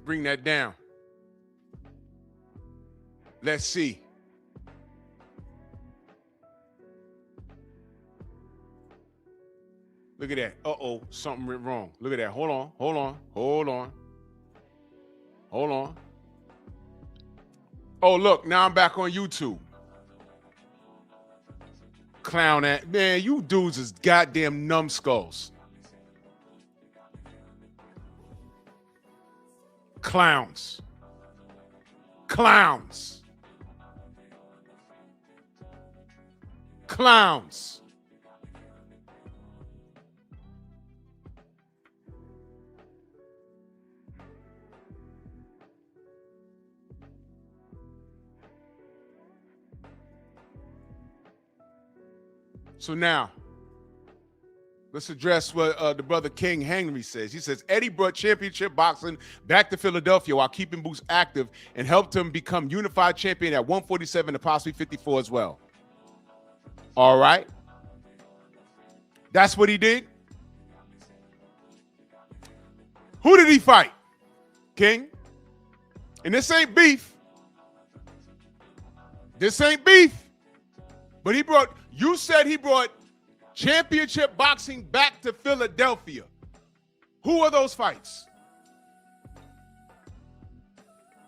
bring that down. Let's see. Look at that. Uh-oh, something went wrong. Look at that. Hold on. Oh, look, now I'm back on YouTube. Clown at man, you dudes is goddamn numbskulls. Clowns. So now, let's address what the brother King Henry says. He says, Eddie brought championship boxing back to Philadelphia while keeping Boots active and helped him become unified champion at 147 and possibly 54 as well. All right. That's what he did. Who did he fight? King? And this ain't beef. But you said he brought championship boxing back to Philadelphia. Who are those fights?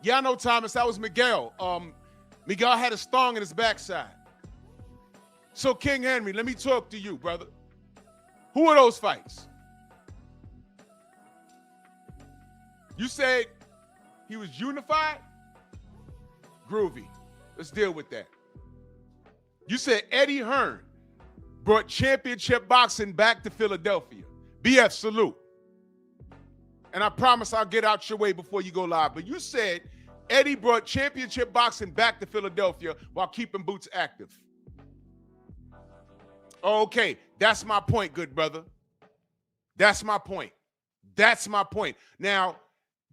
Yeah, I know, Thomas. That was Miguel. Miguel had a thong in his backside. So, King Henry, let me talk to you, brother. Who are those fights? You said he was unified? Groovy. Let's deal with that. You said Eddie Hearn brought championship boxing back to Philadelphia. BF, salute. And I promise I'll get out your way before you go live. But you said Eddie brought championship boxing back to Philadelphia while keeping Boots active. Okay, that's my point, good brother. That's my point. Now,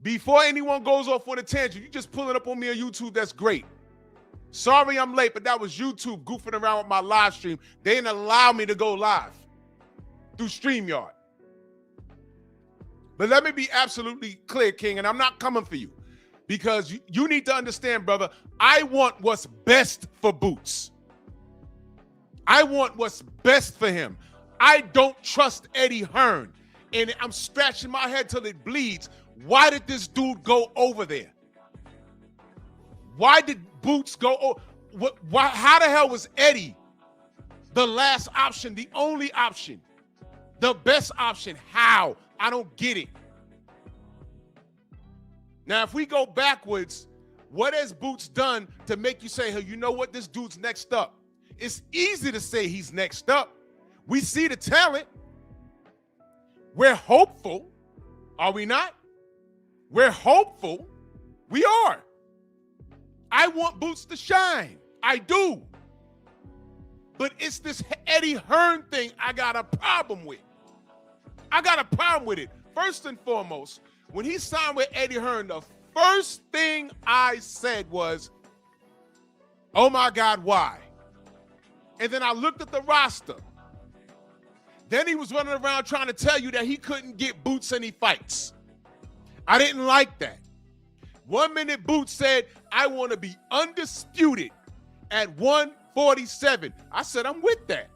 before anyone goes off on a tangent, you just pull it up on me on YouTube, that's great. Sorry I'm late, but that was YouTube goofing around with my live stream. They didn't allow me to go live through StreamYard. But let me be absolutely clear, King, and I'm not coming for you because you need to understand, brother, I want what's best for Boots. I want what's best for him. I don't trust Eddie Hearn, and I'm scratching my head till it bleeds. Why did this dude go over there? Why did Boots go? How the hell was Eddie the last option, the only option, the best option? How? I don't get it. Now, if we go backwards, what has Boots done to make you say, hey, you know what? This dude's next up. It's easy to say he's next up. We see the talent. We're hopeful. Are we not? We're hopeful. We are. I want Boots to shine. I do. But it's this Eddie Hearn thing I got a problem with. First and foremost, when he signed with Eddie Hearn, the first thing I said was, oh my God, why? And then I looked at the roster. Then he was running around trying to tell you that he couldn't get Boots any fights. I didn't like that. 1 minute Boots said, I want to be undisputed at 147. I said, I'm with that.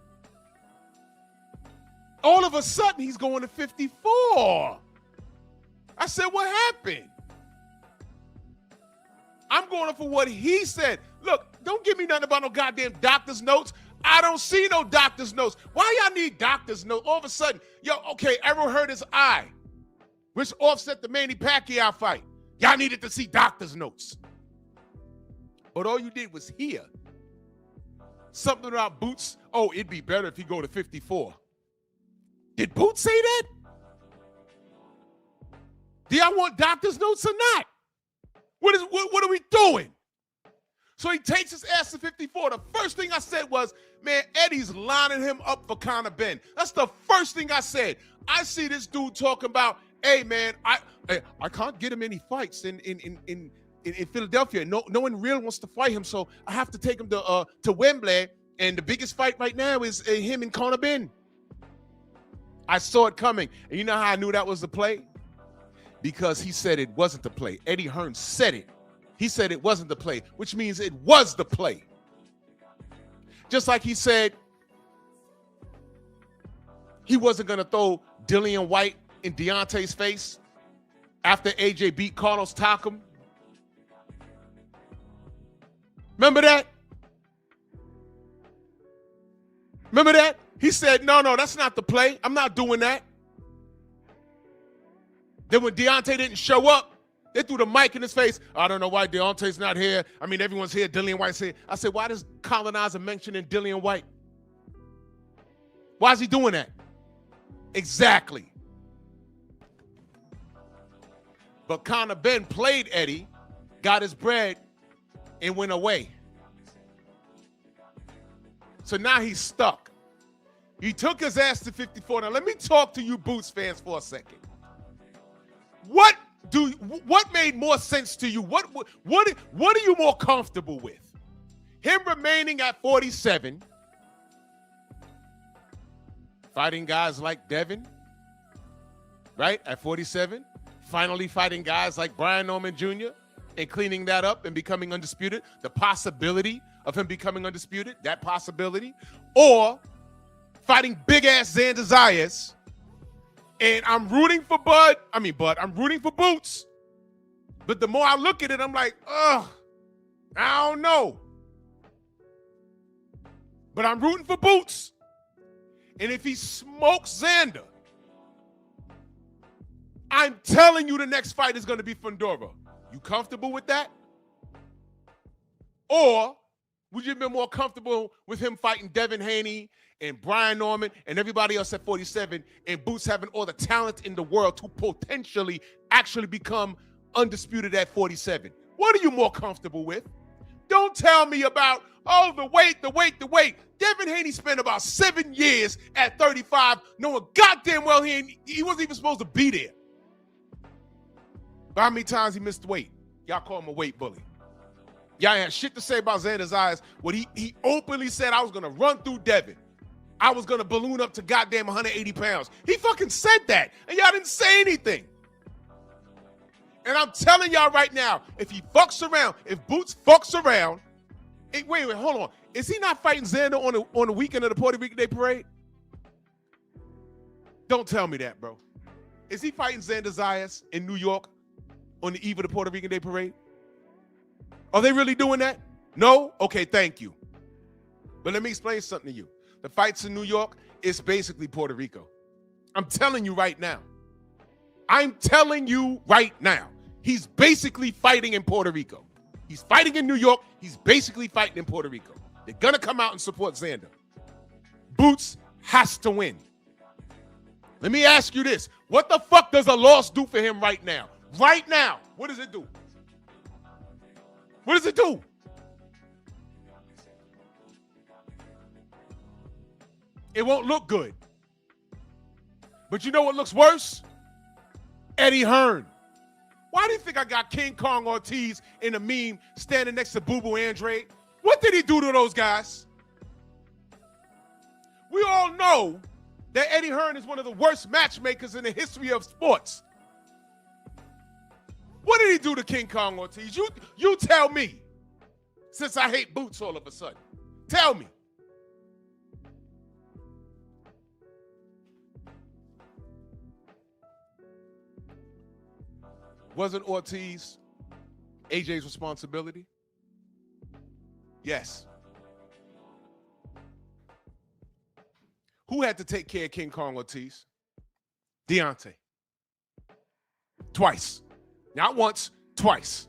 All of a sudden, he's going to 54. I said, what happened? I'm going for what he said. Look, don't give me nothing about no goddamn doctor's notes. I don't see no doctor's notes. Why y'all need doctor's notes? All of a sudden, Errol hurt his eye, which offset the Manny Pacquiao fight. Y'all needed to see doctor's notes. But all you did was hear something about Boots. Oh, it'd be better if he go to 54. Did Boots say that? Do y'all want doctor's notes or not? What are we doing? So he takes his ass to 54. The first thing I said was, man, Eddie's lining him up for Conor Ben. That's the first thing I said. I see this dude talking about, hey, man, I can't get him any fights in Philadelphia. No one real wants to fight him, so I have to take him to Wembley. And the biggest fight right now is him and Conor Ben. I saw it coming. And you know how I knew that was the play? because he said it wasn't the play. Eddie Hearn said it. He said it wasn't the play, which means it was the play. Just like he said he wasn't going to throw Dillian White in Deontay's face after AJ beat Carlos Takam. Remember that? Remember that? He said, no, that's not the play. I'm not doing that. Then when Deontay didn't show up, they threw the mic in his face. I don't know why Deontay's not here. I mean, everyone's here. Dillian White's here. I said, why does Colonizer mention Dillian White? Why is he doing that? Exactly. But Conor Ben played Eddie, got his bread, and went away. So now he's stuck. He took his ass to 54. Now let me talk to you Boots fans for a second. What made more sense to you? What are you more comfortable with? Him remaining at 47, fighting guys like Devin, right? At 47, finally fighting guys like Brian Norman Jr. and cleaning that up and becoming undisputed. The possibility of him becoming undisputed, that possibility. Or fighting big-ass Xander Zayas. And I'm rooting for I'm rooting for Boots. But the more I look at it, I'm like, ugh, I don't know. But I'm rooting for Boots. And if he smokes Xander, I'm telling you the next fight is going to be Fundora. You comfortable with that? Or would you have been more comfortable with him fighting Devin Haney and Brian Norman and everybody else at 47 and Boots having all the talent in the world to potentially actually become undisputed at 47? What are you more comfortable with? Don't tell me about, oh, the weight. Devin Haney spent about 7 years at 35 knowing goddamn well he wasn't even supposed to be there. But how many times he missed weight? Y'all call him a weight bully. Y'all had shit to say about Xander Zayas. What he openly said, I was going to run through Devin. I was going to balloon up to goddamn 180 pounds. He fucking said that, and y'all didn't say anything. And I'm telling y'all right now, if he fucks around, if Boots fucks around, wait, hold on. Is he not fighting Xander on the weekend of the Puerto Rican Day Parade? Don't tell me that, bro. Is he fighting Xander Zayas in New York on the eve of the Puerto Rican Day Parade? Are they really doing that? No? Okay, thank you. But let me explain something to you. The fights in New York is basically Puerto Rico. I'm telling you right now. He's basically fighting in Puerto Rico. He's fighting in New York. He's basically fighting in Puerto Rico. They're going to come out and support Xander. Boots has to win. Let me ask you this. What the fuck does a loss do for him right now? Right now, what does it do? What does it do? It won't look good. But you know what looks worse? Eddie Hearn. Why do you think I got King Kong Ortiz in a meme standing next to Boo Boo Andre? What did he do to those guys? We all know that Eddie Hearn is one of the worst matchmakers in the history of sports. What did he do to King Kong Ortiz? You tell me, since I hate Boots all of a sudden. Tell me. Wasn't Ortiz AJ's responsibility? Yes. Who had to take care of King Kong Ortiz? Deontay. Twice. Not once, twice.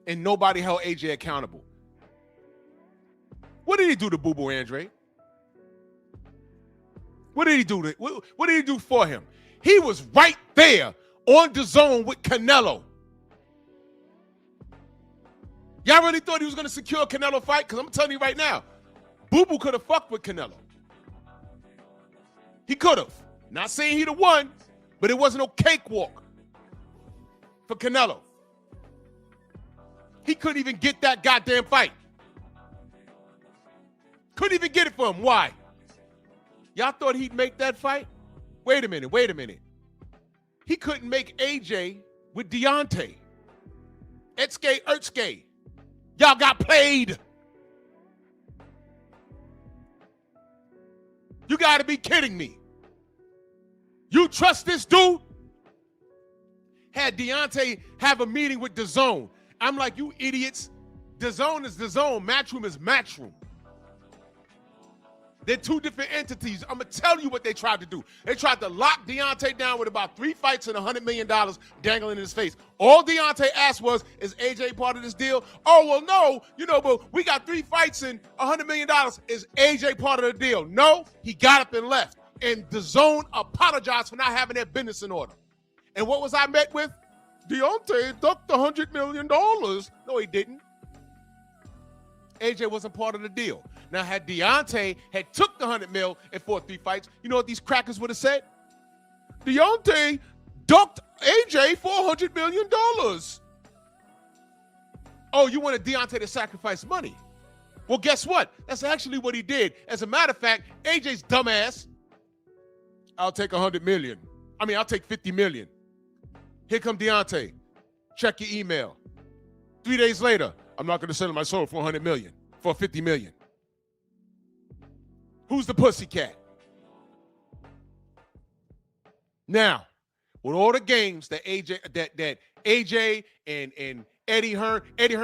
And nobody held AJ accountable. What did he do to Boo Boo Andre? What did he do what did he do for him? He was right there on the zone with Canelo. Y'all really thought he was going to secure a Canelo fight? Because I'm telling you right now, Boo Boo could have fucked with Canelo. He could have. Not saying he'd have won, but it wasn't no cakewalk for Canelo. He couldn't even get that goddamn fight. Couldn't even get it for him. Why? Y'all thought he'd make that fight? Wait a minute. he couldn't make AJ with Deontay. Ertske. Y'all got played. You got to be kidding me. You trust this dude? Had Deontay have a meeting with DAZN. I'm like, you idiots. DAZN is DAZN. Matchroom is Matchroom. They're two different entities. I'm going to tell you what they tried to do. They tried to lock Deontay down with about 3 fights and $100 million dangling in his face. All Deontay asked was, is AJ part of this deal? Oh, well, no. But we got 3 fights and $100 million. Is AJ part of the deal? No, he got up and left. And DAZN apologized for not having their business in order. And what was I met with? Deontay ducked $100 million. No, he didn't. AJ wasn't part of the deal. Now, had Deontay had took the $100 million and fought 3 fights, you know what these crackers would have said? Deontay ducked AJ for $100 million. Oh, you wanted Deontay to sacrifice money? Well, guess what? That's actually what he did. As a matter of fact, AJ's dumbass, I'll take $100 million. I'll take $50 million. Here come Deontay. Check your email. 3 days later, I'm not going to sell my soul for $100 million, for $50 million. Who's the pussycat? Now, with all the games that AJ and Eddie Hearn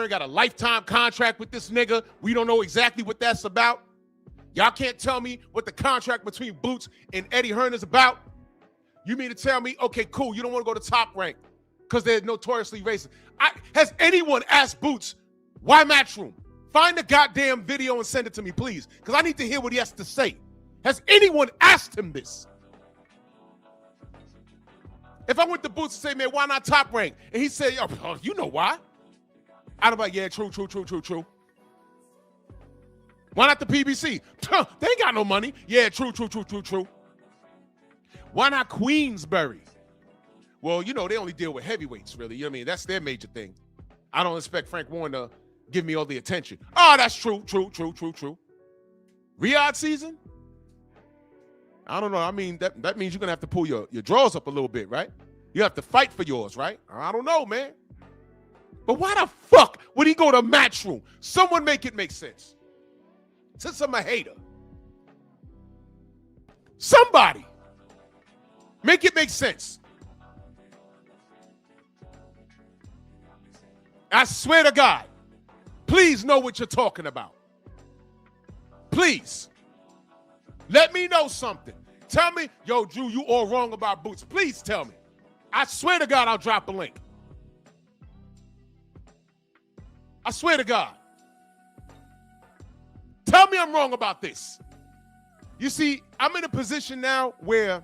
got a lifetime contract with this nigga. We don't know exactly what that's about. Y'all can't tell me what the contract between Boots and Eddie Hearn is about. You mean to tell me, okay, cool, you don't want to go to Top Rank because they're notoriously racist. Has anyone asked Boots, why Matchroom? Find the goddamn video and send it to me, please, because I need to hear what he has to say. Has anyone asked him this? If I went to Boots and say, man, why not Top Rank? And he said, oh, you know why? I'd be like, yeah, true. Why not the PBC? They ain't got no money. Yeah, true. Why not Queensberry? Well, they only deal with heavyweights, really. You know what I mean? That's their major thing. I don't expect Frank Warren to give me all the attention. Oh, that's true. Riyadh season? I don't know. That means you're going to have to pull your drawers up a little bit, right? You have to fight for yours, right? I don't know, man. But why the fuck would he go to Matchroom? Someone make it make sense. Since I'm a hater. Somebody. Make it make sense. I swear to God. Please know what you're talking about. Please. Let me know something. Tell me, yo, Drew, you all wrong about Boots. Please tell me. I swear to God, I'll drop a link. I swear to God. Tell me I'm wrong about this. You see, I'm in a position now where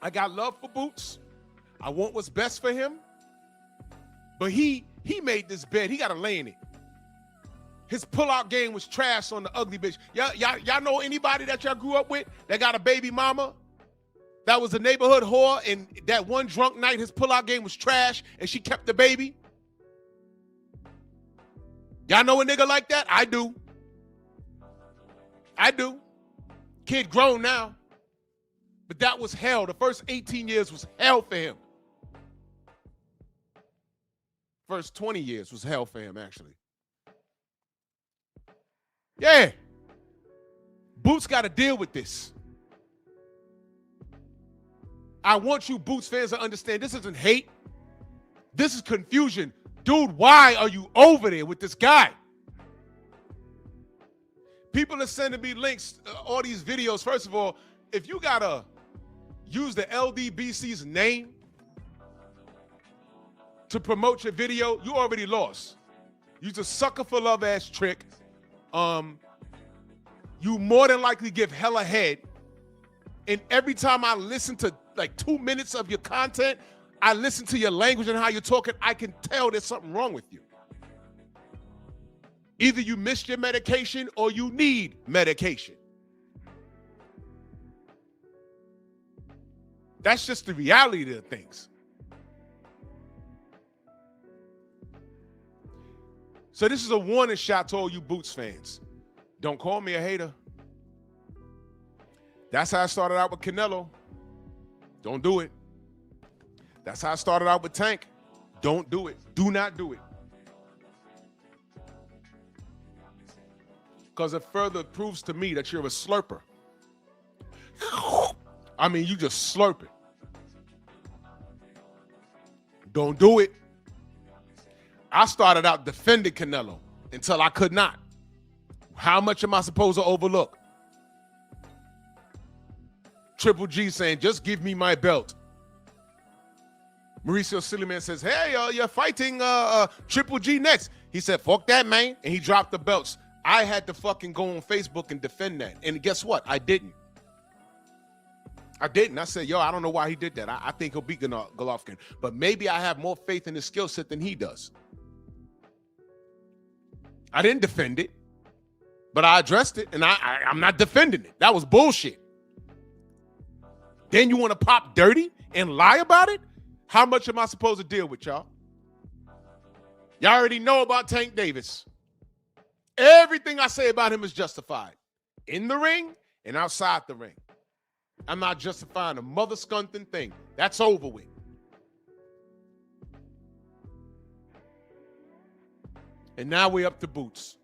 I got love for Boots. I want what's best for him. But he made this bed. He got to lay in it. His pullout game was trash on the ugly bitch. Y'all know anybody that y'all grew up with that got a baby mama that was a neighborhood whore, and that one drunk night his pullout game was trash and she kept the baby? Y'all know a nigga like that? I do. Kid grown now. But that was hell. The first 18 years was hell for him. First 20 years was hell for him, actually. Yeah. Boots got to deal with this. I want you Boots fans to understand this isn't hate. This is confusion. Dude, why are you over there with this guy? People are sending me links, all these videos. First of all, if you got to use the LDBC's name to promote your video, you already lost. You're a sucker for love ass trick. You more than likely give hella head. And every time I listen to like 2 minutes of your content, I listen to your language and how you're talking, I can tell there's something wrong with you. Either you missed your medication or you need medication. That's just the reality of things. So this is a warning shot to all you Boots fans. Don't call me a hater. That's how I started out with Canelo. Don't do it. That's how I started out with Tank. Don't do it. Do not do it. Because it further proves to me that you're a slurper. I mean, you just slurp it. Don't do it. I started out defending Canelo until I could not. How much am I supposed to overlook? Triple G saying, just give me my belt. Mauricio Silliman says, hey, you're fighting Triple G next. He said, fuck that, man. And he dropped the belts. I had to fucking go on Facebook and defend that. And guess what? I didn't. I said, yo, I don't know why he did that. I think he'll beat Golovkin. But maybe I have more faith in his skill set than he does. I didn't defend it. But I addressed it. And I'm not defending it. That was bullshit. Then you want to pop dirty and lie about it? How much am I supposed to deal with, y'all? Y'all already know about Tank Davis. Everything I say about him is justified. In the ring and outside the ring. I'm not justifying a mother skunting thing. That's over with. And now we're up to Boots.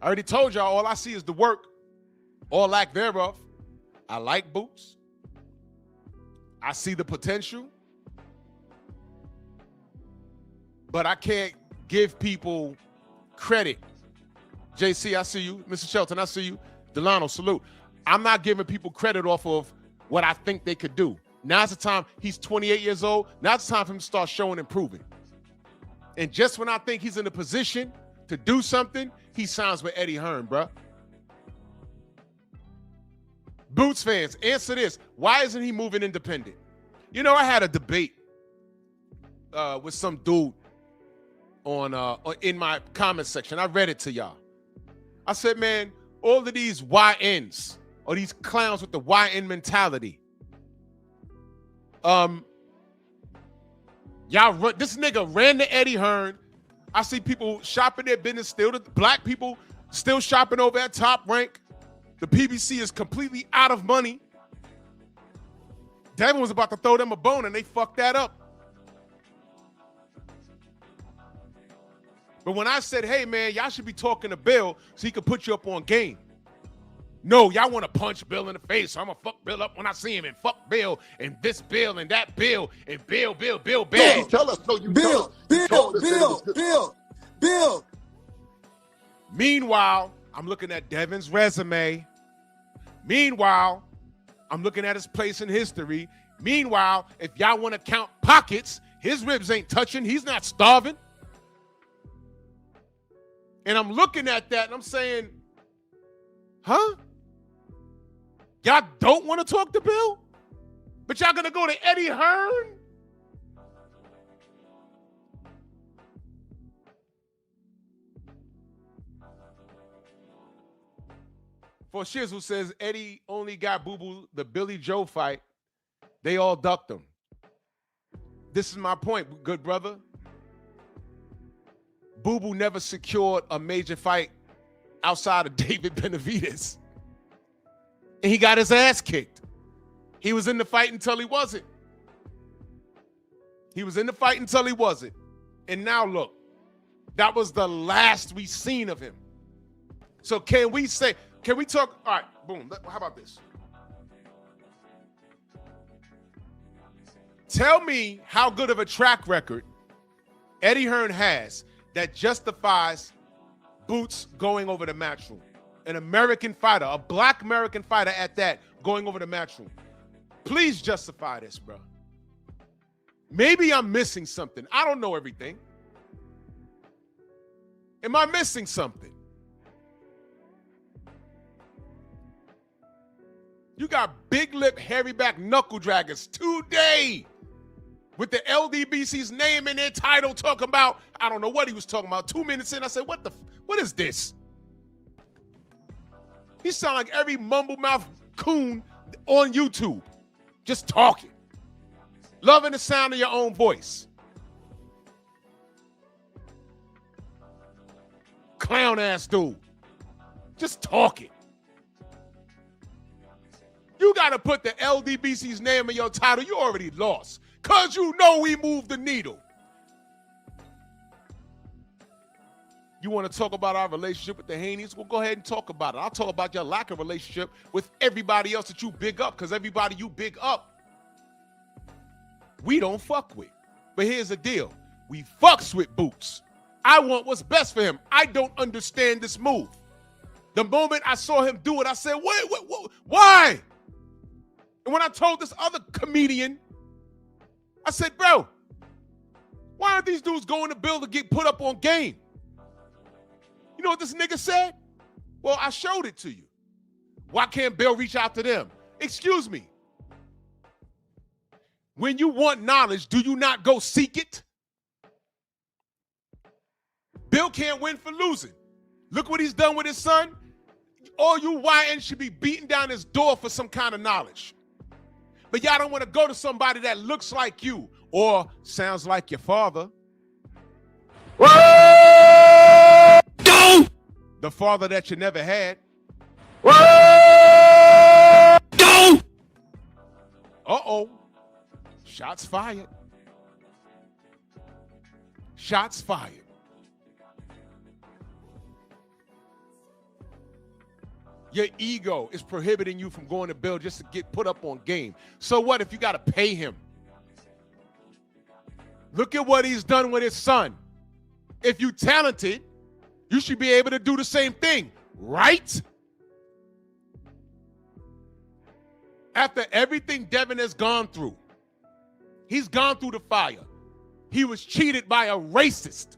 I already told y'all all I see is the work, or lack thereof. I like Boots. I see the potential. But I can't give people credit. JC, I see you. Mr. Shelton, I see you. Delano, salute. I'm not giving people credit off of what I think they could do. Now's the time. He's 28 years old. Now's the time for him to start showing and proving. And just when I think he's in a position to do something, he signs with Eddie Hearn, bro. Boots fans, answer this. Why isn't he moving independent? You know, I had a debate with some dude in my comment section. I read it to y'all. I said, man, all of these YNs, or these clowns with the YN mentality, y'all run, this nigga ran to Eddie Hearn. I see people shopping their business still. The black people still shopping over at Top Rank. The PBC is completely out of money. Devin was about to throw them a bone and they fucked that up. But when I said, hey, man, y'all should be talking to Bill so he could put you up on game. No, y'all want to punch Bill in the face. So I'm going to fuck Bill up when I see him, and fuck Bill and this Bill and that Bill and Bill bad. Tell us. So you Bill. Meanwhile, I'm looking at Devin's resume. Meanwhile, I'm looking at his place in history. Meanwhile, if y'all want to count pockets, his ribs ain't touching. He's not starving. And I'm looking at that and I'm saying, huh? Y'all don't want to talk to Bill? But y'all gonna go to Eddie Hearn? For Shizzle says Eddie only got Boo-Boo the Billy Joe fight. They all ducked him. This is my point, good brother. Boo-Boo never secured a major fight outside of David Benavidez. And he got his ass kicked. He was in the fight until he wasn't. He was in the fight until he wasn't. And now look, that was the last we seen of him. So can we talk, all right, boom, how about this? Tell me how good of a track record Eddie Hearn has that justifies Boots going over the Matchroom. An American fighter, a black American fighter at that, going over the Matchroom. Please justify this, bro. Maybe I'm missing something. I don't know everything. Am I missing something? You got big lip, hairy back knuckle draggers today with the LDBC's name in their title talking about, I don't know what he was talking about. 2 minutes in, I said, what is this? He sound like every mumble mouth coon on YouTube, just talking. Loving the sound of your own voice. Clown ass dude. Just talking. You got to put the LDBC's name in your title. You already lost. Because you know we move the needle. You want to talk about our relationship with the Haneys? Well, go ahead and talk about it. I'll talk about your lack of relationship with everybody else that you big up, because everybody you big up, we don't fuck with. But here's the deal. We fucks with Boots. I want what's best for him. I don't understand this move. The moment I saw him do it, I said, wait, why? And when I told this other comedian, I said, bro, why aren't these dudes going to Bill to get put up on game? You know what this nigga said? Well, I showed it to you. Why can't Bill reach out to them? Excuse me. When you want knowledge, do you not go seek it? Bill can't win for losing. Look what he's done with his son. All you YN should be beating down his door for some kind of knowledge. But y'all don't want to go to somebody that looks like you or sounds like your father. The father that you never had. Uh-oh. Shots fired. Shots fired. Your ego is prohibiting you from going to Bill just to get put up on game. So what if you got to pay him? Look at what he's done with his son. If you're talented, you should be able to do the same thing, right? After everything Devin has gone through, he's gone through the fire. He was cheated by a racist.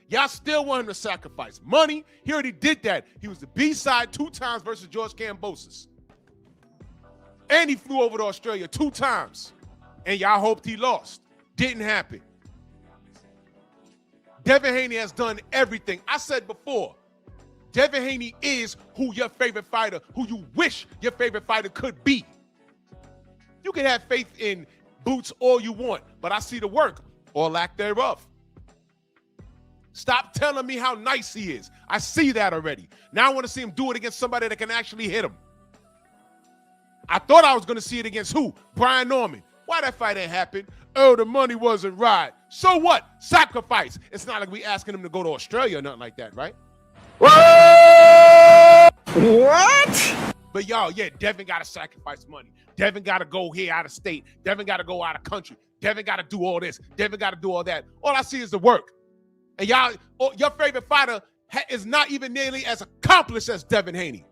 Y'all still want him to sacrifice money. He already did that. He was the B-side 2 times versus George Kambosos. And he flew over to Australia 2 times. And y'all hoped he lost. Didn't happen. Devin Haney has done everything. I said before, Devin Haney is who your favorite fighter, who you wish your favorite fighter could be. You can have faith in Boots all you want, but I see the work or lack thereof. Stop telling me how nice he is. I see that already. Now I want to see him do it against somebody that can actually hit him. I thought I was going to see it against who? Brian Norman. Why that fight ain't happen? Oh, the money wasn't right. So what? Sacrifice. It's not like we asking him to go to Australia or nothing like that, right? What? But y'all, yeah, Devin got to sacrifice money. Devin got to go here out of state. Devin got to go out of country. Devin got to do all this. Devin got to do all that. All I see is the work. And y'all, your favorite fighter is not even nearly as accomplished as Devin Haney.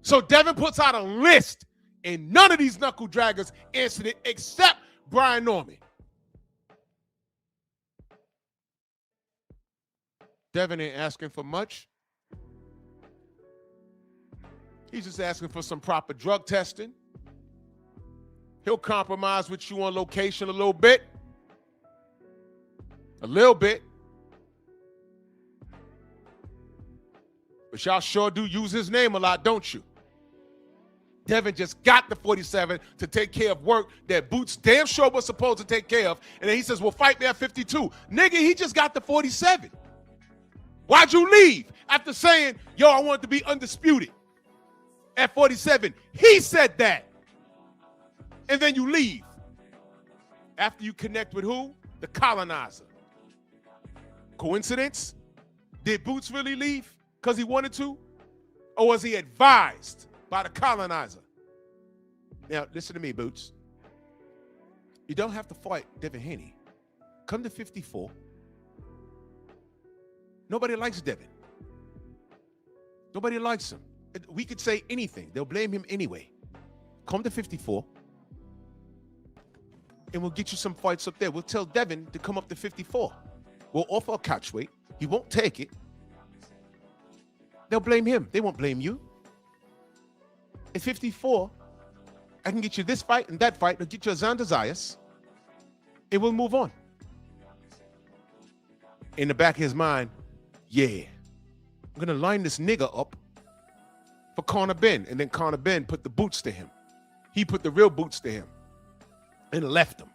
So Devin puts out a list, and none of these knuckle draggers answered it except Brian Norman. Devin ain't asking for much. He's just asking for some proper drug testing. He'll compromise with you on location a little bit. A little bit. But y'all sure do use his name a lot, don't you? Devin just got the 47 to take care of work that Boots damn sure was supposed to take care of. And then he says, well, fight me at 52. Nigga, he just got the 47. Why'd you leave after saying, yo, I want to be undisputed at 47? He said that. And then you leave. After you connect with who? The colonizer. Coincidence? Did Boots really leave because he wanted to? Or was he advised by the colonizer? Now, listen to me, Boots. You don't have to fight Devin Haney. Come to 54. Nobody likes Devin. Nobody likes him. We could say anything. They'll blame him anyway. Come to 54. And we'll get you some fights up there. We'll tell Devin to come up to 54. We'll offer a catch weight. He won't take it. They'll blame him. They won't blame you. At 54, I can get you this fight and that fight. I'll get you a Xander Zayas. And we'll move on. In the back of his mind, yeah, I'm going to line this nigga up for Conor Ben. And then Conor Ben put the boots to him. He put the real boots to him and left him.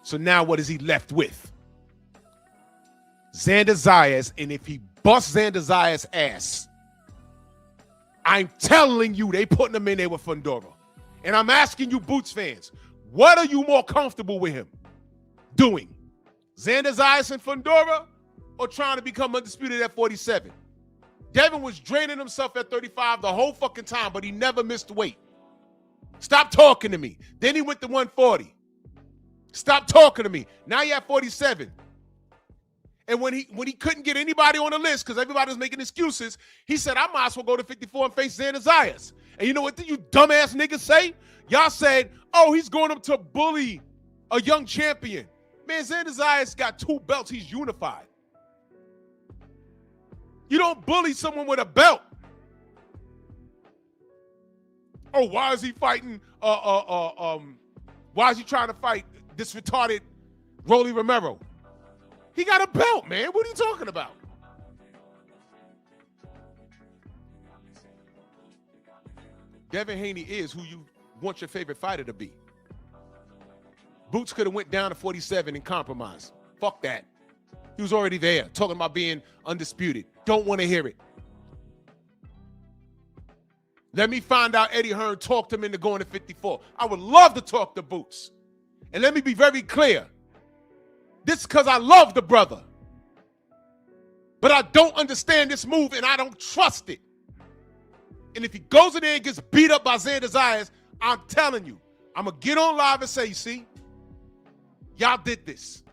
So now what is he left with? Xander Zayas, and if he busts Xander Zayas' ass, I'm telling you, they putting him in there with Fundora. And I'm asking you, Boots fans, what are you more comfortable with him doing? Xander, Zayas, and Fundora, or trying to become undisputed at 47? Devin was draining himself at 35 the whole fucking time, but he never missed weight. Stop talking to me. Then he went to 140. Stop talking to me. Now you're at 47. And when he couldn't get anybody on the list because everybody was making excuses, he said, I might as well go to 54 and face Xander Zayas. And you know what you dumbass niggas say? Y'all said, oh, he's going up to bully a young champion. Man, Xander Zayas got 2 belts. He's unified. You don't bully someone with a belt. Oh, why is he fighting? Why is he trying to fight this retarded Rolly Romero? He got a belt, man. What are you talking about? Devin Haney is who you want your favorite fighter to be. Boots could have went down to 47 and compromised. Fuck that. He was already there, talking about being undisputed. Don't want to hear it. Let me find out Eddie Hearn talked him into going to 54. I would love to talk to Boots. And let me be very clear. This is because I love the brother. But I don't understand this move, and I don't trust it. And if he goes in there and gets beat up by Xander Zayas, I'm telling you, I'm going to get on live and say, you see, y'all did this.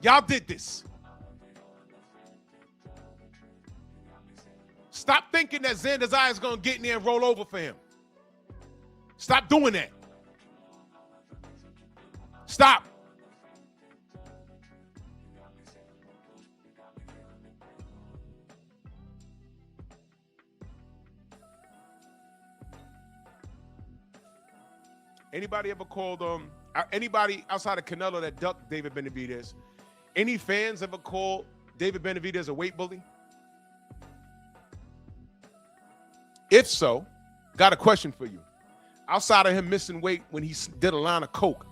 Y'all did this. Stop thinking that Xander Zayas is going to get in there and roll over for him. Stop doing that. Stop. Anybody ever called anybody outside of Canelo that ducked David Benavidez? Any fans ever called David Benavidez a weight bully? If so, got a question for you. Outside of him missing weight when he did a line of coke,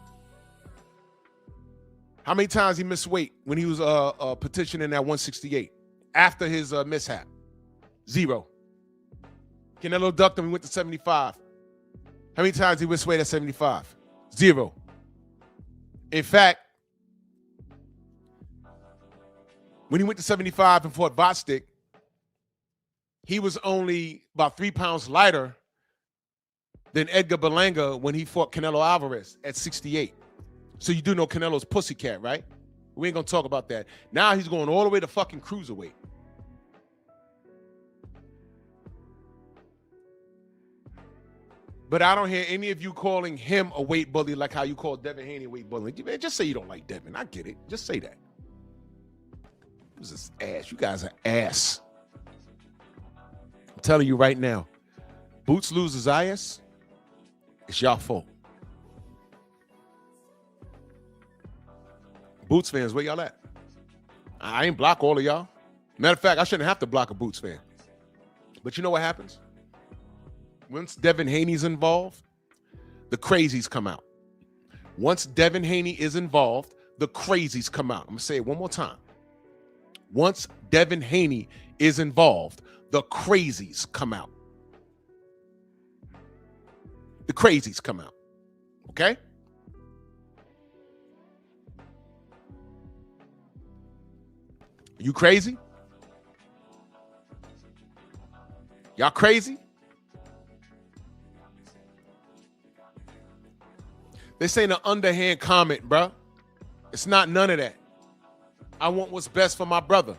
how many times he missed weight when he was petitioning at 168 after his mishap? 0. Canelo ducked him, he went to 75. How many times he missed weight at 75? 0. In fact, when he went to 75 and fought Bostic, he was only about 3 pounds lighter than Edgar Berlanga when he fought Canelo Alvarez at 68. So you do know Canelo's pussycat, right? We ain't gonna talk about that. Now he's going all the way to fucking cruiserweight. But I don't hear any of you calling him a weight bully like how you call Devin Haney a weight bully. Man, just say you don't like Devin. I get it. Just say that. It was this ass. You guys are ass. I'm telling you right now, Boots loses Zayas, it's y'all fault. Boots fans, where y'all at? I ain't block all of y'all. Matter of fact, I shouldn't have to block a Boots fan. But you know what happens? Once Devin Haney's involved, the crazies come out. Once Devin Haney is involved, the crazies come out. I'm going to say it one more time. Once Devin Haney is involved, the crazies come out. The crazies come out. Okay? Are you crazy? Y'all crazy? This ain't an underhand comment, bro. It's not none of that. I want what's best for my brother.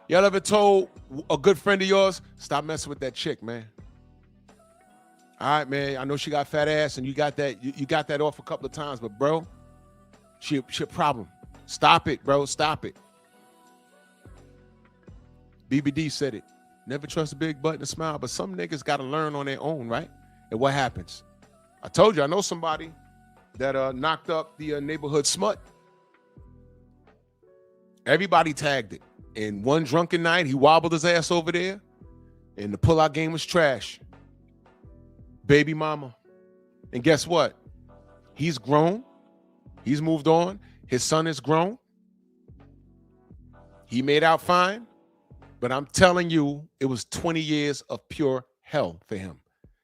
Y'all ever told a good friend of yours, stop messing with that chick, man? All right, man, I know she got fat ass and you got that, you got that off a couple of times, but bro, she a problem. Stop it, bro, stop it. BBD said it. Never trust a big butt and a smile, but some niggas got to learn on their own, right? And what happens? I told you, I know somebody that knocked up the neighborhood smut. Everybody tagged it. And one drunken night, he wobbled his ass over there, and the pullout game was trash. Baby mama. And guess what? He's grown. He's moved on. His son is grown. He made out fine. But I'm telling you, it was 20 years of pure hell for him.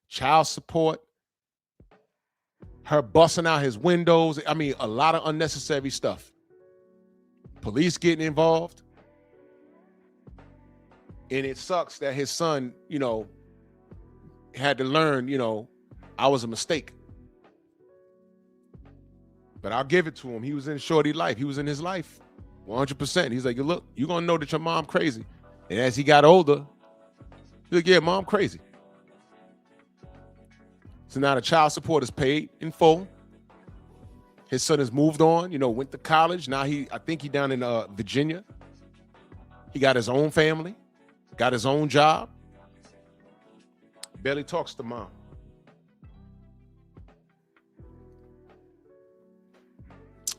Child support, her busting out his windows. I mean, a lot of unnecessary stuff. Police getting involved. And it sucks that his son, had to learn, I was a mistake. But I'll give it to him. He was in shorty life. He was in his life 100%. He's like, look, you're going to know that your mom crazy. And as he got older, he's like, yeah, mom crazy. So now the child support is paid in full. His son has moved on, went to college. Now I think he's down in Virginia. He got his own family, got his own job. Barely talks to mom.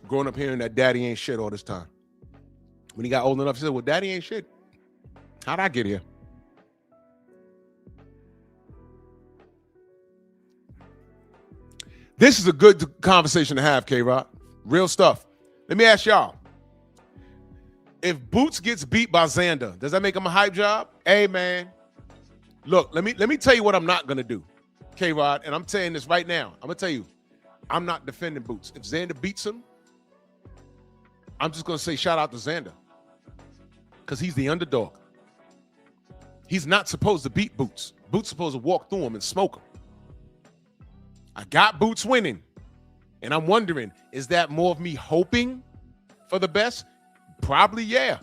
Growing up hearing that daddy ain't shit all this time. When he got old enough, he said, well, daddy ain't shit. How'd I get here? This is a good conversation to have, K-Rod. Real stuff. Let me ask y'all. If Boots gets beat by Xander, does that make him a hype job? Hey, man. Look, let me tell you what I'm not going to do, K-Rod, and I'm saying this right now. I'm going to tell you, I'm not defending Boots. If Xander beats him, I'm just going to say shout out to Xander because he's the underdog. He's not supposed to beat Boots. Boots supposed to walk through him and smoke him. I got Boots winning, and I'm wondering, is that more of me hoping for the best? Probably, yeah.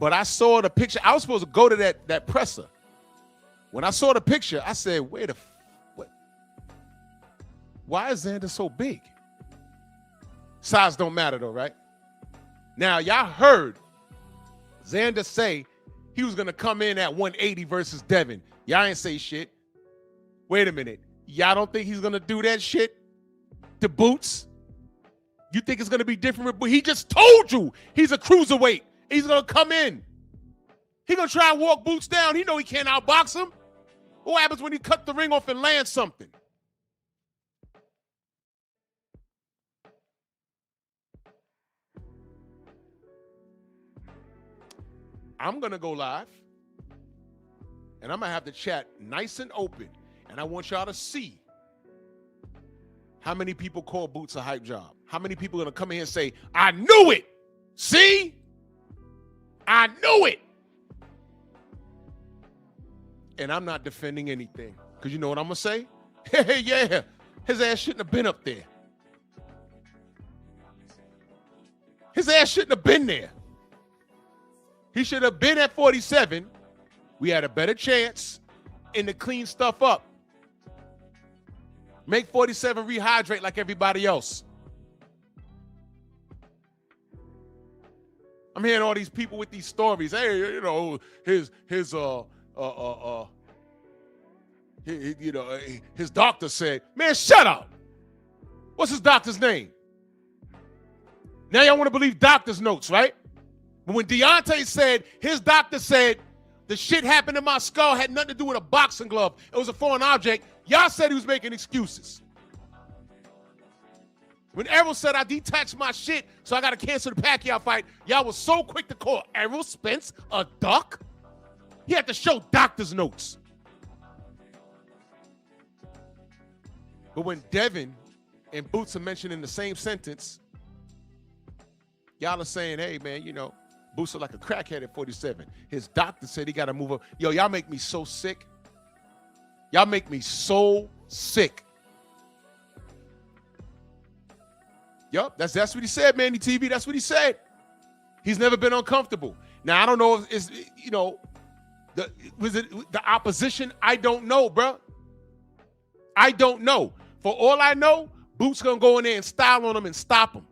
But I saw the picture. I was supposed to go to that presser. When I saw the picture, I said, what? Why is Xander so big? Size don't matter, though, right? Now, y'all heard Xander say he was going to come in at 180 versus Devin. Y'all ain't say shit. Wait a minute. Y'all don't think he's going to do that shit to Boots? You think it's going to be different? But he just told you he's a cruiserweight. He's going to come in. He's going to try and walk Boots down. He know he can't outbox him. What happens when he cut the ring off and lands something? I'm going to go live, and I'm going to have the chat nice and open, and I want y'all to see how many people call Boots a hype job. How many people are going to come in here and say, I knew it. See? I knew it. And I'm not defending anything, because you know what I'm going to say? Hey, yeah, his ass shouldn't have been up there. His ass shouldn't have been there. He should have been at 47. We had a better chance and to clean stuff up. Make 47 rehydrate like everybody else. I'm hearing all these people with these stories. Hey, his doctor said, man, shut up. What's his doctor's name? Now y'all want to believe doctor's notes, right? But when Deontay said, his doctor said, the shit happened in my skull had nothing to do with a boxing glove. It was a foreign object. Y'all said he was making excuses. When Errol said, I detached my shit, so I got to cancel the Pacquiao fight, y'all was so quick to call Errol Spence a duck. He had to show doctor's notes. But when Devin and Boots are mentioned in the same sentence, y'all are saying, hey, man, Boots is like a crackhead at 47. His doctor said he got to move up. Yo, y'all make me so sick. Y'all make me so sick. Yup, that's what he said, Manny TV. That's what he said. He's never been uncomfortable. Now, I don't know if it's, was it the opposition? I don't know, bro. I don't know. For all I know, Boots going to go in there and style on him and stop him.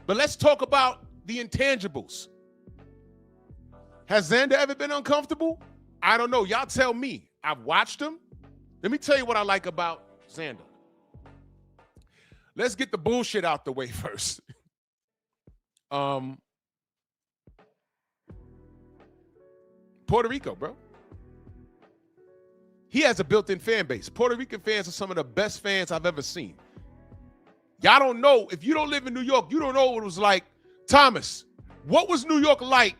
But let's talk about the intangibles. Has Xander ever been uncomfortable? I don't know. Y'all tell me. I've watched him. Let me tell you what I like about Xander. Let's get the bullshit out the way first. Puerto Rico, bro. He has a built-in fan base. Puerto Rican fans are some of the best fans I've ever seen. Y'all don't know. If you don't live in New York, you don't know what it was like. Thomas, what was New York like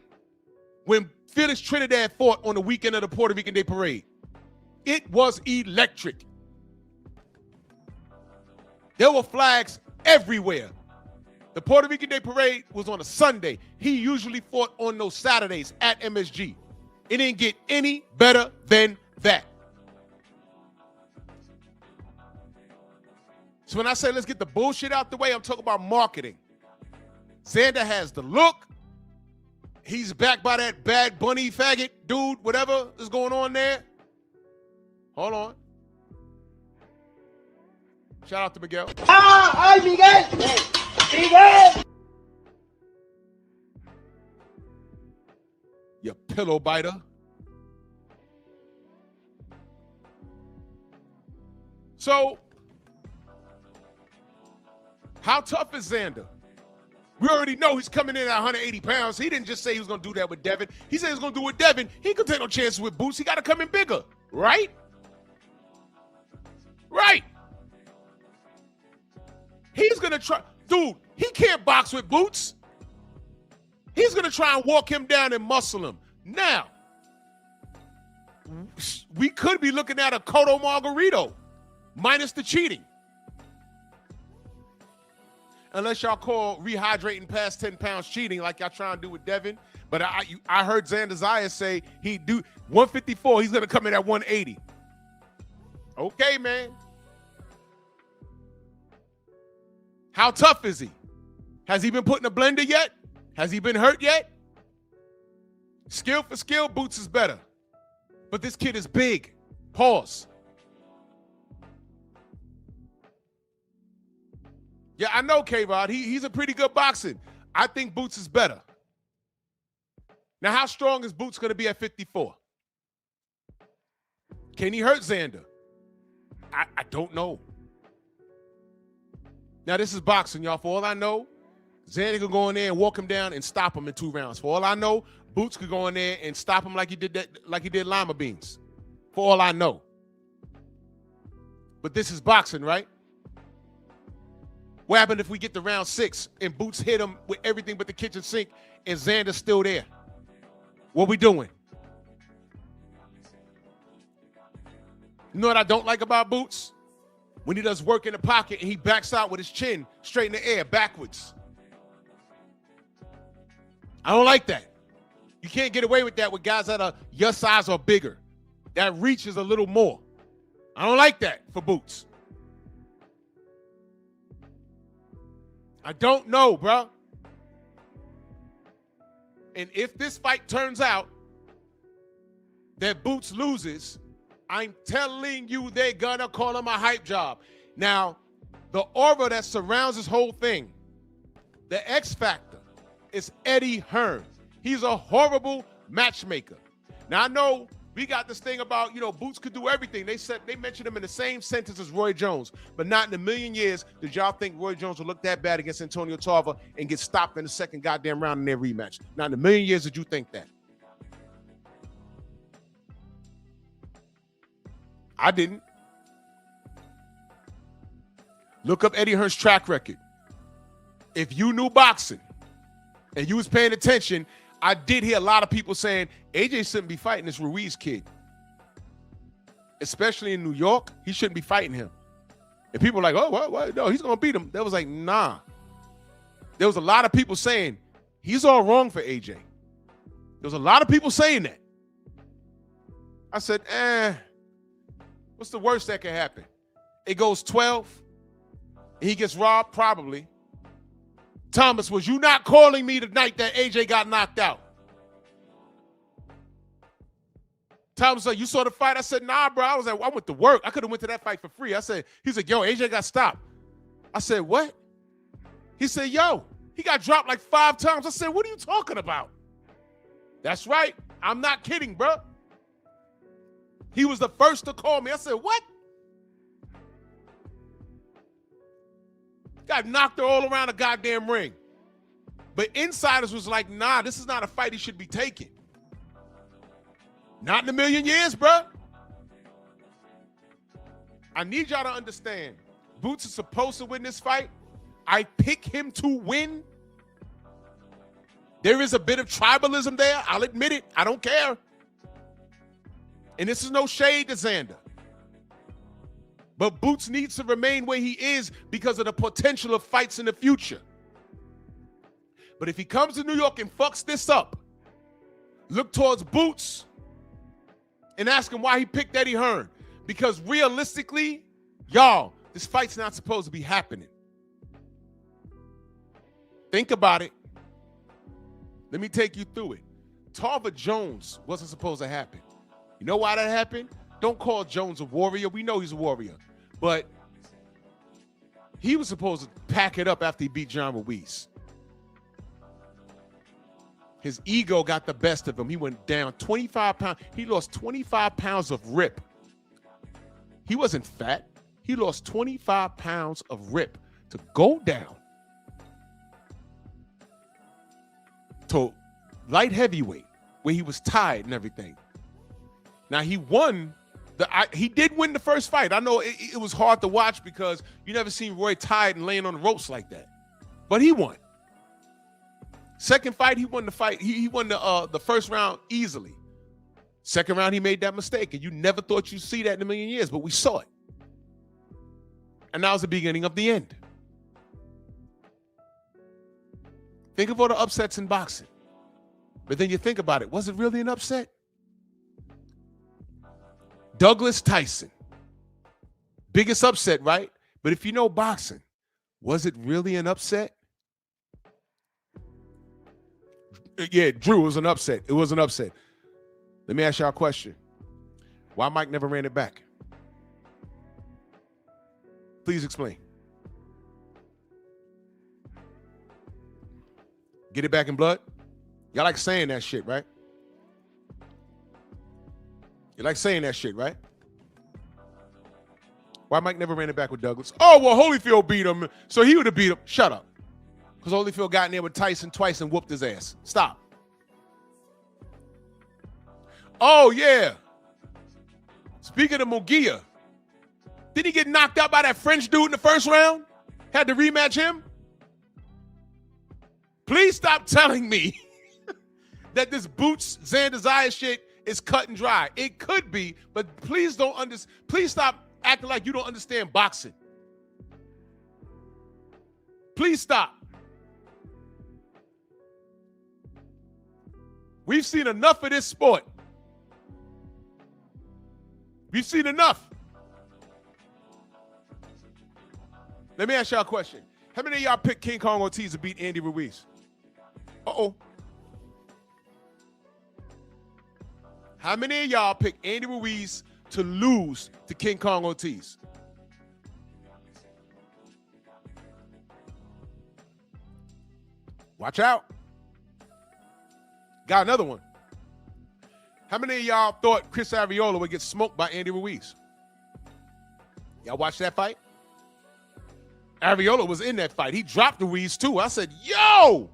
when Felix Trinidad fought on the weekend of the Puerto Rican Day Parade. It was electric. There were flags everywhere. The Puerto Rican Day Parade was on a Sunday. He usually fought on those Saturdays at MSG. It didn't get any better than that. So when I say let's get the bullshit out the way, I'm talking about marketing. Xander has the look. He's backed by that Bad Bunny faggot dude, whatever is going on there. Hold on. Shout out to Miguel. ¡Ay, Miguel! ¡Miguel! You pillow biter. So, how tough is Xander? We already know he's coming in at 180 pounds. He didn't just say he was going to do that with Devin. He said he was going to do it with Devin. He could take no chances with Boots. He got to come in bigger, right? Right. He's going to try. Dude, he can't box with Boots. He's going to try and walk him down and muscle him. Now, we could be looking at a Cotto Margarito minus the cheating. Unless y'all call rehydrating past 10 pounds cheating like y'all trying to do with Devin. But I heard Xander Zayas say he'd do 154. He's going to come in at 180. Okay, man. How tough is he? Has he been put in a blender yet? Has he been hurt yet? Skill for skill, Boots is better. But this kid is big. Pause. Yeah, I know, K-Rod. He's a pretty good boxer. I think Boots is better. Now, how strong is Boots going to be at 54? Can he hurt Xander? I don't know. Now, this is boxing, y'all. For all I know, Xander could go in there and walk him down and stop him in 2 rounds. For all I know, Boots could go in there and stop him like he did lima beans. For all I know. But this is boxing, right? What happened if we get to round 6 and Boots hit him with everything but the kitchen sink and Xander's still there? What we doing? You know what I don't like about Boots? When he does work in the pocket and he backs out with his chin straight in the air, backwards. I don't like that. You can't get away with that with guys that are your size or bigger. That reach is a little more. I don't like that for Boots. I don't know, bro. And if this fight turns out that Boots loses, I'm telling you they're gonna call him a hype job. Now, the aura that surrounds this whole thing, the X factor, is Eddie Hearn. He's a horrible matchmaker. Now, I know we got this thing about, Boots could do everything. They mentioned him in the same sentence as Roy Jones, but not in a million years did y'all think Roy Jones would look that bad against Antonio Tarver and get stopped in the second goddamn round in their rematch. Not in a million years did you think that. I didn't. Look up Eddie Hearn's track record. If you knew boxing and you was paying attention, I did hear a lot of people saying AJ shouldn't be fighting this Ruiz kid. Especially in New York, he shouldn't be fighting him. And people were like, oh, what? No, he's going to beat him. That was like, nah. There was a lot of people saying he's all wrong for AJ. There was a lot of people saying that. I said, what's the worst that can happen? It goes 12, and he gets robbed? Probably. Thomas, was you not calling me the night that AJ got knocked out? Thomas was like, you saw the fight? I said, nah, bro. I went to work. I could have went to that fight for free. He's like, yo, AJ got stopped. I said, what? He said, yo, he got dropped like 5 times. I said, what are you talking about? That's right. I'm not kidding, bro. He was the first to call me. I said, what? Got knocked her all around the goddamn ring. But insiders was like, nah, this is not a fight he should be taking. Not in a million years, bro. I need y'all to understand. Boots is supposed to win this fight. I pick him to win. There is a bit of tribalism there. I'll admit it. I don't care. And this is no shade to Xander. But Boots needs to remain where he is because of the potential of fights in the future. But if he comes to New York and fucks this up, look towards Boots and ask him why he picked Eddie Hearn. Because realistically, y'all, this fight's not supposed to be happening. Think about it. Let me take you through it. Tarver Jones wasn't supposed to happen. You know why that happened? Don't call Jones a warrior. We know he's a warrior. But he was supposed to pack it up after he beat John Ruiz. His ego got the best of him. He went down 25 pounds. He lost 25 pounds of rip. He wasn't fat. He lost 25 pounds of rip to go down to light heavyweight where he was tired and everything. Now, he won. He did win the first fight. I know it was hard to watch because you never seen Roy tired and laying on the ropes like that. But he won. Second fight, he won the fight. He won the first round easily. Second round, he made that mistake, and you never thought you'd see that in a million years, but we saw it. And that was the beginning of the end. Think of all the upsets in boxing. But then you think about it, was it really an upset? Douglas Tyson. Biggest upset, right? But if you know boxing, was it really an upset? Yeah, Drew was an upset. It was an upset. Let me ask y'all a question. Why Mike never ran it back? Please explain. Get it back in blood? Y'all like saying that shit, right? You like saying that shit, right? Why Mike never ran it back with Douglas? Oh, well, Holyfield beat him, so he would have beat him. Shut up. Because Holyfield got in there with Tyson twice and whooped his ass. Stop. Oh, yeah. Speaking of Munguia, did he get knocked out by that French dude in the first round? Had to rematch him? Please stop telling me that this Boots, Xander, Zayas shit is cut and dry. It could be, but please please stop acting like you don't understand boxing. Please stop. We've seen enough of this sport. We've seen enough. Let me ask y'all a question. How many of y'all picked King Kong Ortiz to beat Andy Ruiz? Uh-oh. How many of y'all picked Andy Ruiz to lose to King Kong Ortiz? Watch out. Got another one. How many of y'all thought Chris Arreola would get smoked by Andy Ruiz? Y'all watch that fight? Arreola was in that fight. He dropped Ruiz too. I said, yo,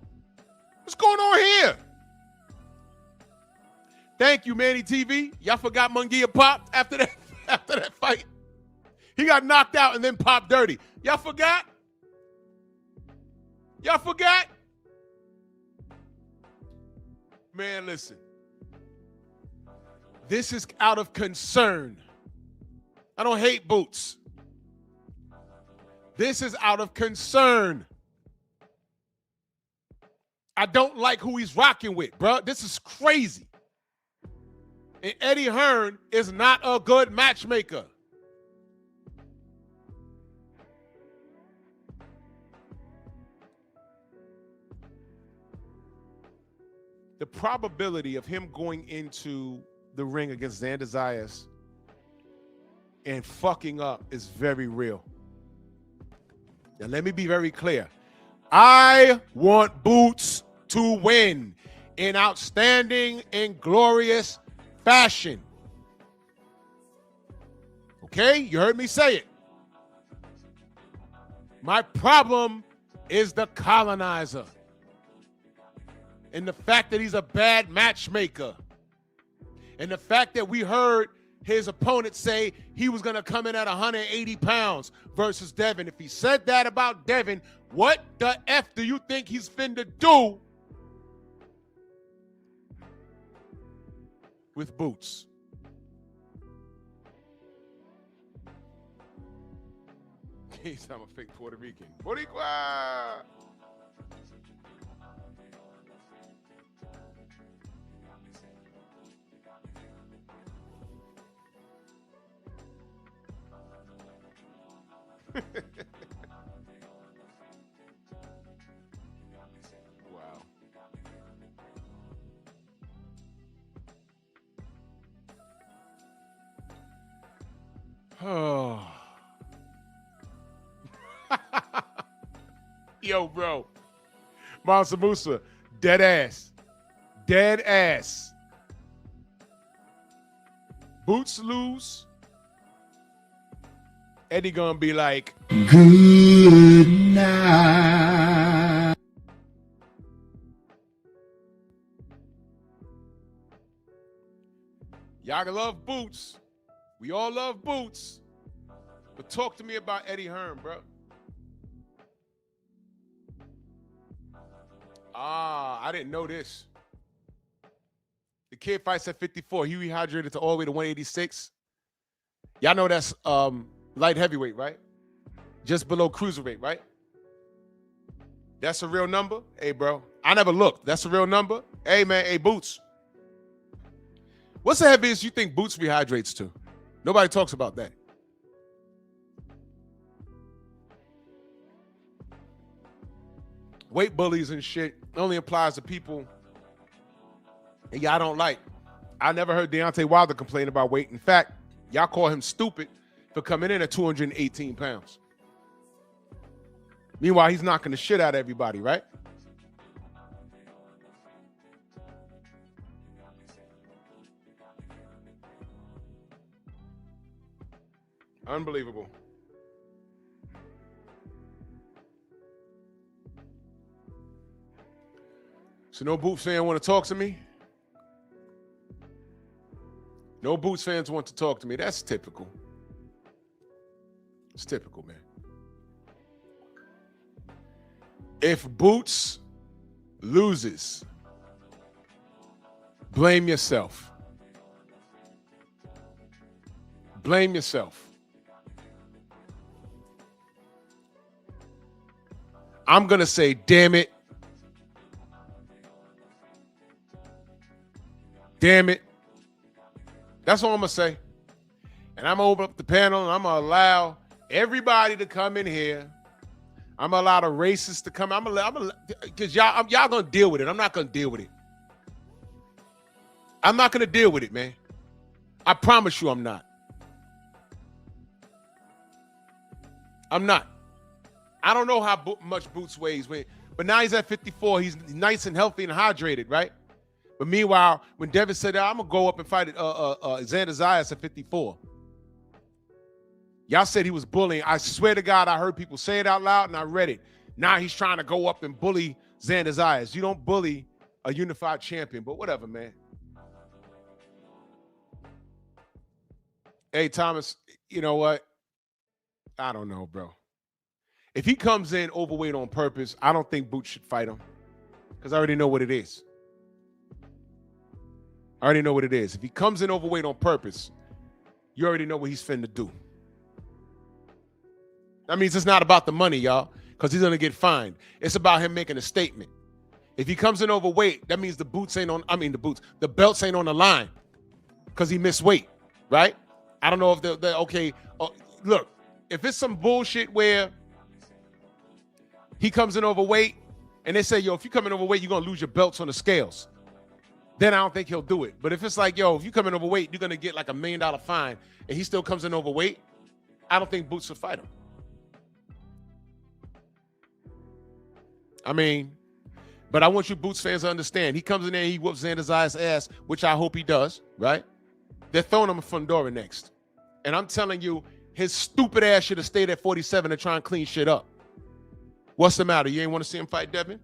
what's going on here? Thank you, Manny TV. Y'all forgot Munguia popped after that fight. He got knocked out and then popped dirty. Y'all forgot? Y'all forgot? Man, listen. This is out of concern. I don't hate Boots. This is out of concern. I don't like who he's rocking with, bro. This is crazy. And Eddie Hearn is not a good matchmaker. The probability of him going into the ring against Xander Zayas and fucking up is very real. Now, let me be very clear. I want Boots to win in outstanding and glorious fashion. Okay? You heard me say it. My problem is the colonizer and the fact that he's a bad matchmaker and the fact that we heard his opponent say he was going to come in at 180 pounds versus Devin. If he said that about Devin, what the F do you think he's finna do with Boots. He's I'm a fake Puerto Rican. Boricua! Wow. Oh. Yo, bro. Monster Musa, dead ass. Dead ass. Boots lose. Eddie gonna be like, Good night. y'all can love Boots. We all love Boots. But talk to me about Eddie Hearn, bro. I didn't know this. The kid fights at 54. He rehydrated to all the way to 186. Y'all know that's light heavyweight, right? Just below cruiserweight, right? That's a real number? Hey, bro. I never looked. That's a real number? Hey, man. Hey, Boots. What's the heaviest you think Boots rehydrates to? Nobody talks about that. Weight bullies and shit only applies to people that y'all don't like. I never heard Deontay Wilder complain about weight. In fact, y'all call him stupid for coming in at 218 pounds. Meanwhile, he's knocking the shit out of everybody, right? Unbelievable. So no Boots fan want to talk to me? No Boots fans want to talk to me. That's typical. It's typical, man. If Boots loses, blame yourself. Blame yourself. I'm going to say, damn it. Damn it. That's all I'm going to say. And I'm going to open up the panel and I'm going to allow everybody to come in here. I'm going to allow the racists to come. Because y'all going to deal with it. I'm not going to deal with it. I'm not going to deal with it, man. I promise you I'm not. I'm not. I don't know how much Boots weighs, but now he's at 54. He's nice and healthy and hydrated, right? But meanwhile, when Devin said, I'm going to go up and fight Xander Zayas at 54. Y'all said he was bullying. I swear to God, I heard people say it out loud and I read it. Now he's trying to go up and bully Xander Zayas. You don't bully a unified champion, but whatever, man. Hey, Thomas, you know what? I don't know, bro. If he comes in overweight on purpose, I don't think Boots should fight him because I already know what it is. I already know what it is. If he comes in overweight on purpose, you already know what he's finna do. That means it's not about the money, y'all, because he's going to get fined. It's about him making a statement. If he comes in overweight, that means the belts ain't on the line because he missed weight, right? I don't know if they're okay. Look, if it's some bullshit where he comes in overweight and they say, yo, if you come in overweight, you're going to lose your belts on the scales. Then I don't think he'll do it. But if it's like, yo, if you come in overweight, you're going to get like $1 million fine and he still comes in overweight, I don't think Boots will fight him. I mean, but I want you Boots fans to understand. He comes in there and he whoops Xander Zayas' ass, which I hope he does, right? They're throwing him a Fundora next. And I'm telling you, his stupid ass should have stayed at 47 and try and clean shit up. What's the matter? You ain't want to see him fight Devin?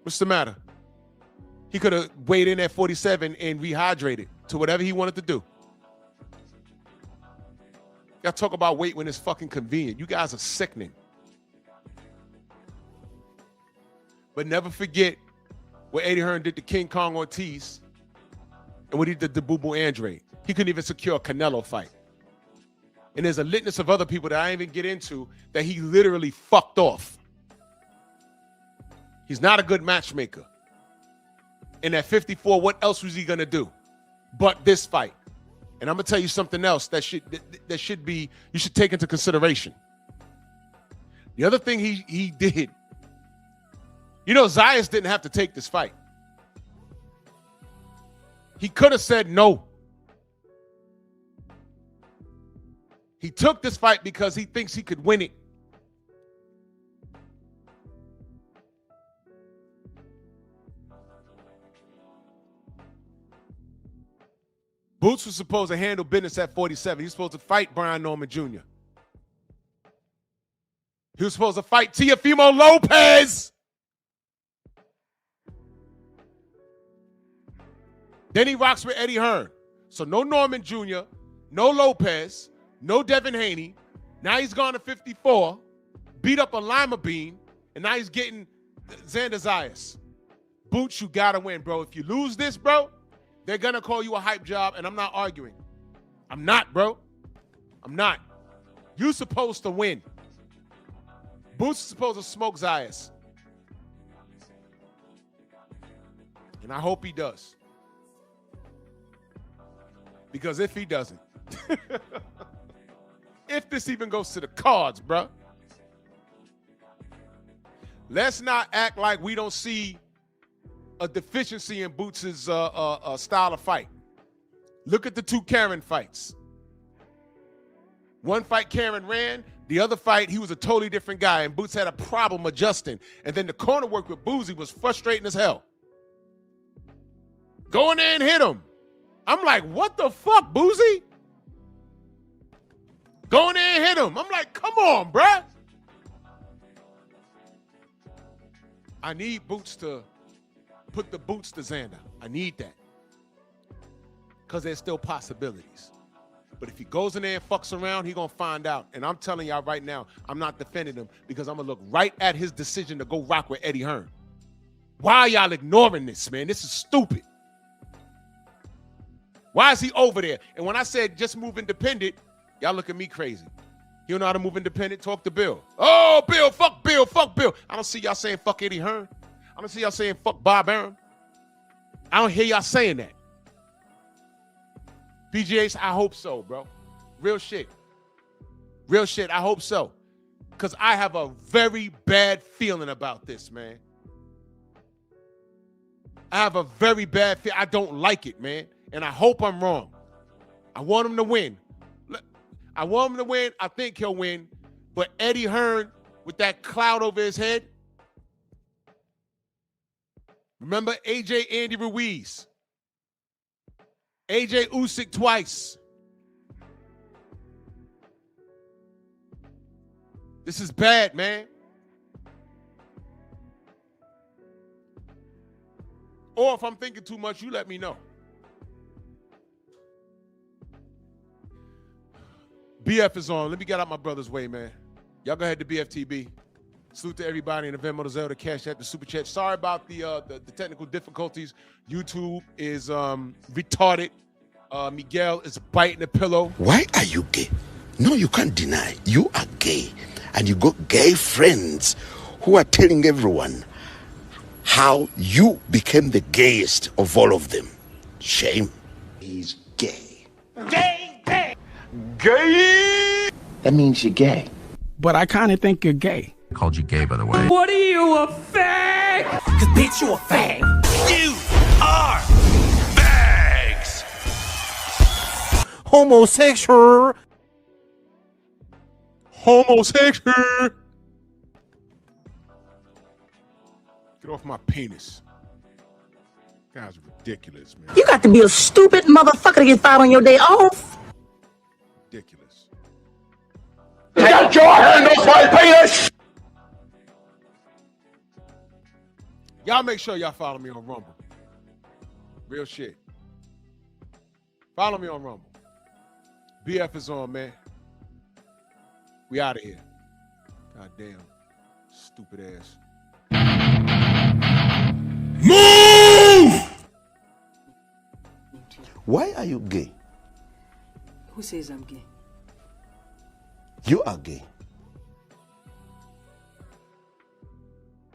What's the matter? He could have weighed in at 47 and rehydrated to whatever he wanted to do. Y'all talk about weight when it's fucking convenient. You guys are sickening. But never forget what Eddie Hearn did to King Kong Ortiz. and what he did to Boo Boo Andre. He couldn't even secure a Canelo fight. And there's a litness of other people that I didn't even get into that he literally fucked off. He's not a good matchmaker. And at 54, what else was he going to do but this fight? And I'm going to tell you something else that should be, you should take into consideration. The other thing he did, you know, Zayas didn't have to take this fight. He could have said no. He took this fight because he thinks he could win it. Boots was supposed to handle business at 47. He was supposed to fight Brian Norman Jr. He was supposed to fight Teofimo Lopez. Then he rocks with Eddie Hearn. So no Norman Jr., no Lopez, no Devin Haney. Now he's gone to 54, beat up a lima bean, and now he's getting Xander Zayas. Boots, you gotta win, bro. If you lose this, bro, they're gonna call you a hype job, and I'm not arguing. I'm not, bro. I'm not. You're supposed to win. Boots is supposed to smoke Zayas. And I hope he does. Because if he doesn't, if this even goes to the cards, bro, let's not act like we don't see a deficiency in Boots' style of fight. Look at the two Karen fights. One fight Karen ran, the other fight he was a totally different guy, and Boots had a problem adjusting. And then the corner work with Boozy was frustrating as hell. Go in there and hit him. I'm like, what the fuck, Boozy? Go in there and hit him. I'm like, come on, bruh. I need Boots to put the boots to Xander. I need that. Because there's still possibilities. But if he goes in there and fucks around, he's going to find out. And I'm telling y'all right now, I'm not defending him because I'm going to look right at his decision to go rock with Eddie Hearn. Why are y'all ignoring this, man? This is stupid. Why is he over there? And when I said just move independent, y'all look at me crazy. You don't know how to move independent? Talk to Bill. Oh, Bill, fuck Bill, fuck Bill. I don't see y'all saying fuck Eddie Hearn. I don't see y'all saying fuck Bob Arum. I don't hear y'all saying that. PGH, I hope so, bro. Real shit. Real shit, I hope so. Because I have a very bad feeling about this, man. I have a very bad feeling. I don't like it, man. And I hope I'm wrong. I want him to win. I want him to win. I think he'll win. But Eddie Hearn, with that cloud over his head, remember AJ Andy Ruiz, AJ Usyk twice. This is bad, man. Or if I'm thinking too much, you let me know. BF is on. Let me get out my brother's way, man. Y'all go ahead to BFTB. Salute to everybody in the Venmo, the Zelda, Cash App, the Super Chat. Sorry about the technical difficulties. YouTube is retarded. Miguel is biting the pillow. Why are you gay? No, you can't deny. You are gay. And you got gay friends who are telling everyone how you became the gayest of all of them. Shame. He's gay. Gay, gay. Gay! That means you're gay. But I kind of think you're gay. I called you gay, by the way. What are you, a fag? Cause bitch, you a fag. You are bags! Homosexual. Homosexual. Get off my penis. Guys are ridiculous, man. You got to be a stupid motherfucker to get fired on your day off. Ridiculous. Get your hand off my penis! Y'all make sure y'all follow me on Rumble. Real shit. Follow me on Rumble. BF is on, man. We out of here. God damn. Stupid ass. Move! Why are you gay? Who says I'm gay? You are gay.